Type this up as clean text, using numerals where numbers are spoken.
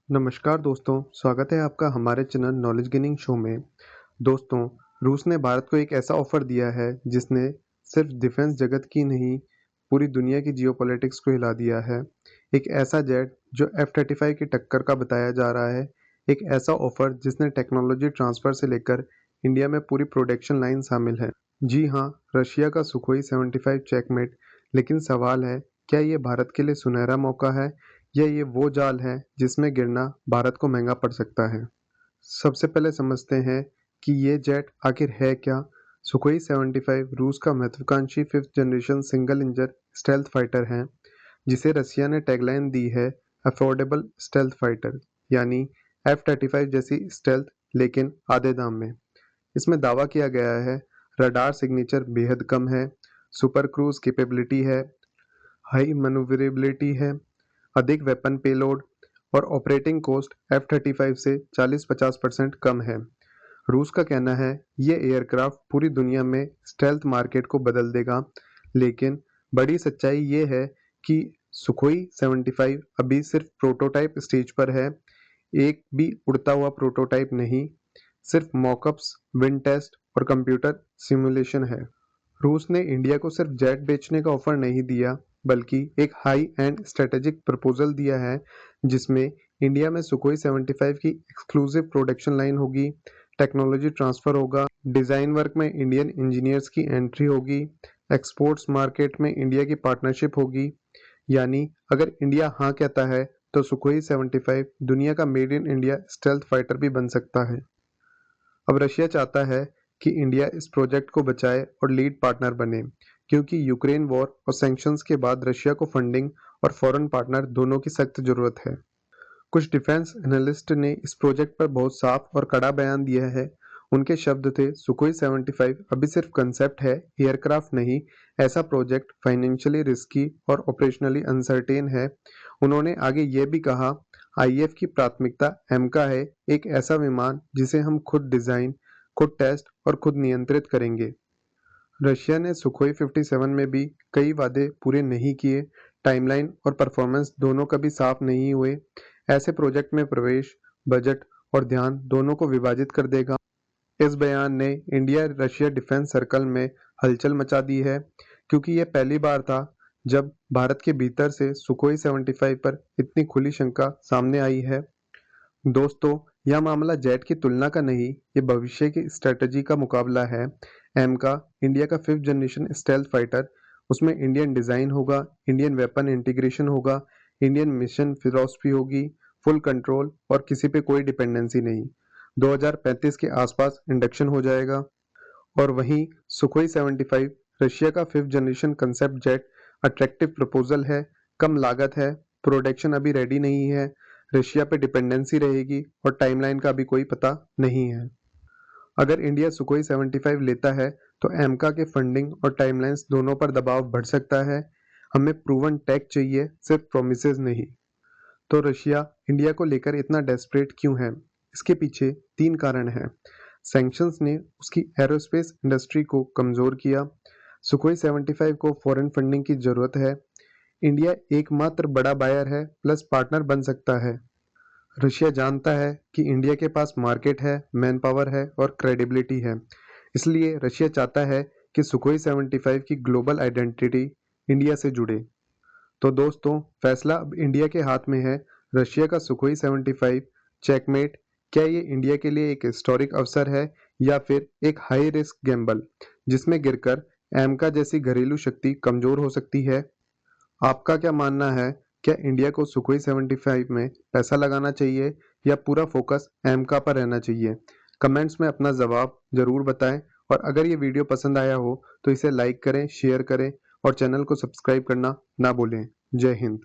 नमस्कार दोस्तों, स्वागत है आपका हमारे चैनल नॉलेज गेनिंग शो में। दोस्तों, रूस ने भारत को एक ऐसा ऑफर दिया है जिसने सिर्फ डिफेंस जगत की नहीं, पूरी दुनिया की जियोपॉलिटिक्स को हिला दिया है। एक ऐसा जेट जो F-35 की टक्कर का बताया जा रहा है, एक ऐसा ऑफर जिसने टेक्नोलॉजी ट्रांसफर से लेकर इंडिया में पूरी प्रोडक्शन लाइन शामिल है। जी हाँ, रशिया का सुखोई 75 चेकमेट। लेकिन सवाल है, क्या ये भारत के लिए सुनहरा मौका है या ये वो जाल है जिसमें गिरना भारत को महंगा पड़ सकता है। सबसे पहले समझते हैं कि ये जेट आखिर है क्या। सुखोई 75 रूस का महत्वाकांक्षी 5th generation single engine stealth fighter है, जिसे रसिया ने टैगलाइन दी है अफोर्डेबल स्टेल्थ फाइटर, यानी F-35 जैसी स्टेल्थ लेकिन आधे दाम में। इसमें दावा किया गया है रडार सिग्नेचर बेहद कम है, सुपर क्रूज कैपेबिलिटी है, हाई मैन्यूवरेबिलिटी है, अधिक वेपन पेलोड और ऑपरेटिंग कॉस्ट F-35 से 40-50% कम है। रूस का कहना है ये एयरक्राफ्ट पूरी दुनिया में स्टेल्थ मार्केट को बदल देगा, लेकिन बड़ी सच्चाई ये है कि सुखोई 75 अभी सिर्फ प्रोटोटाइप स्टेज पर है। एक भी उड़ता हुआ प्रोटोटाइप नहीं, सिर्फ मॉकअप्स, विंड टेस्ट और कंप्यूटर सिमुलेशन है। रूस ने इंडिया को सिर्फ जेट बेचने का ऑफर नहीं दिया, बल्कि एक हाई एंड स्ट्रेटेजिक प्रपोजल दिया है, जिसमें इंडिया में सुखोई 75 की एक्सक्लूसिव प्रोडक्शन लाइन होगी, टेक्नोलॉजी ट्रांसफर होगा, डिज़ाइन वर्क में इंडियन इंजीनियर्स की एंट्री होगी, एक्सपोर्ट्स मार्केट में इंडिया की पार्टनरशिप होगी। यानी अगर इंडिया हाँ कहता है तो सुखोई 75 दुनिया का made in India stealth fighter भी बन सकता है। अब रशिया चाहता है कि इंडिया इस प्रोजेक्ट को बचाए और लीड पार्टनर बने, क्योंकि यूक्रेन वॉर और सैंक्शंस के बाद रशिया को फंडिंग और फॉरेन पार्टनर दोनों की सख्त जरूरत है। कुछ डिफेंस एनालिस्ट ने इस प्रोजेक्ट पर बहुत साफ और कड़ा बयान दिया है। उनके शब्द थे, सुखोई 75 अभी सिर्फ कंसेप्ट है, एयरक्राफ्ट नहीं। ऐसा प्रोजेक्ट फाइनेंशियली रिस्की और ऑपरेशनली अनसर्टेन है। उन्होंने आगे ये भी कहा, आईएफ की प्राथमिकता एमका है, एक ऐसा विमान जिसे हम खुद डिजाइन, खुद टेस्ट और खुद नियंत्रित करेंगे। रशिया ने सुखोई 57 में भी कई वादे पूरे नहीं किए, टाइमलाइन और परफॉर्मेंस दोनों कभी साफ नहीं हुए। ऐसे प्रोजेक्ट में प्रवेश, बजट और ध्यान दोनों को विभाजित कर देगा। इस बयान ने इंडिया रशिया डिफेंस सर्कल में हलचल मचा दी है, क्योंकि यह पहली बार था जब भारत के भीतर से सुखोई 75 पर इतनी खुली शंका सामने आई है। दोस्तों, यह मामला जेट की तुलना का नहीं, ये भविष्य की स्ट्रेटजी का मुकाबला है। एम का इंडिया का 5th जनरेशन स्टेल्थ फाइटर, उसमें इंडियन डिजाइन होगा, इंडियन वेपन इंटीग्रेशन होगा, इंडियन मिशन फिलॉसफी होगी, फुल कंट्रोल और किसी पे कोई डिपेंडेंसी नहीं। 2035 के आसपास इंडक्शन हो जाएगा। और वहीं सुखोई 75 रशिया का 5th generation concept jet attractive proposal है, कम लागत है, प्रोडक्शन अभी रेडी नहीं है, रशिया पे डिपेंडेंसी रहेगी और टाइमलाइन का अभी कोई पता नहीं है। अगर इंडिया सुखोई 75 लेता है तो एमका के फंडिंग और टाइमलाइंस दोनों पर दबाव बढ़ सकता है। हमें प्रूवन टेक चाहिए, सिर्फ प्रोमिसेस नहीं। तो रशिया इंडिया को लेकर इतना डेस्परेट क्यों है? इसके पीछे 3 कारण हैं। सैंक्शंस ने उसकी एरोस्पेस इंडस्ट्री को कमजोर किया, सुखोई 75 को फॉरेन फंडिंग की जरूरत है, इंडिया एकमात्र बड़ा बायर है प्लस पार्टनर बन सकता है। रशिया जानता है कि इंडिया के पास मार्केट है, मैन पावर है और क्रेडिबिलिटी है। इसलिए रशिया चाहता है कि सुखोई 75 की ग्लोबल आइडेंटिटी इंडिया से जुड़े। तो दोस्तों, फैसला अब इंडिया के हाथ में है। रशिया का सुखोई 75 चेकमेट, क्या ये इंडिया के लिए एक हिस्टोरिक अवसर है या फिर एक हाई रिस्क गैम्बल जिसमें गिरकर अमेरिका जैसी घरेलू शक्ति कमजोर हो सकती है? आपका क्या मानना है? क्या इंडिया को सुखोई 75 में पैसा लगाना चाहिए या पूरा फोकस अमेरिका पर रहना चाहिए? कमेंट्स में अपना जवाब जरूर बताएं, और अगर ये वीडियो पसंद आया हो तो इसे लाइक करें, शेयर करें और चैनल को सब्सक्राइब करना ना भूलें। जय हिंद।